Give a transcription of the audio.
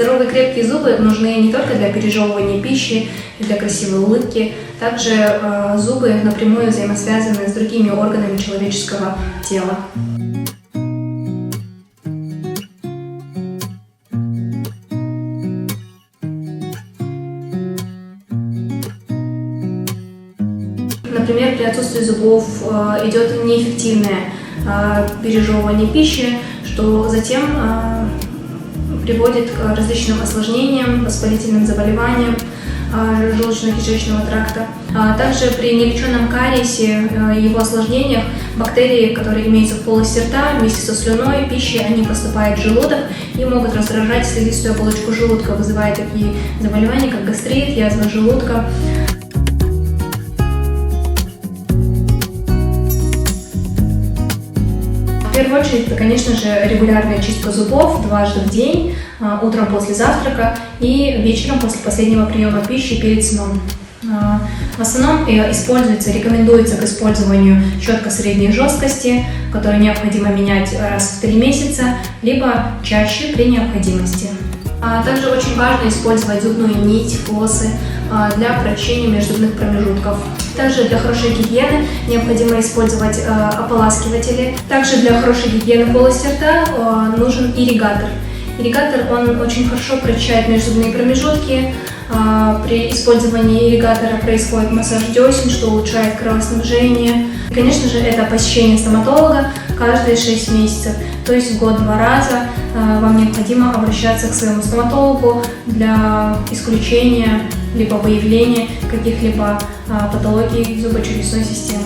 Здоровые крепкие зубы нужны не только для пережевывания пищи и для красивой улыбки, также зубы напрямую взаимосвязаны с другими органами человеческого тела. Например, при отсутствии зубов идет неэффективное пережевывание пищи, что затем приводит к различным осложнениям, воспалительным заболеваниям желудочно-кишечного тракта. Также при нелеченном кариесе и его осложнениях бактерии, которые имеются в полости рта, вместе со слюной, пищей, они поступают в желудок и могут раздражать слизистую оболочку желудка, вызывая такие заболевания, как гастрит, язва желудка. В первую очередь, это, конечно же, регулярная чистка зубов дважды в день, утром после завтрака и вечером после последнего приема пищи перед сном. В основном рекомендуется к использованию щетка средней жесткости, которую необходимо менять раз в 3 месяца, либо чаще при необходимости. Также очень важно использовать зубную нить, флоссы для прочищения межзубных промежутков. Также для хорошей гигиены необходимо использовать ополаскиватели. Также для хорошей гигиены полости рта нужен ирригатор. Ирригатор, он очень хорошо прочищает межзубные промежутки. При использовании ирригатора происходит массаж десен, что улучшает кровоснабжение. И, конечно же, это посещение стоматолога каждые 6 месяцев, то есть в год 2 раза вам необходимо обращаться к своему стоматологу для исключения либо выявления каких-либо патологий зубочелюстной системы.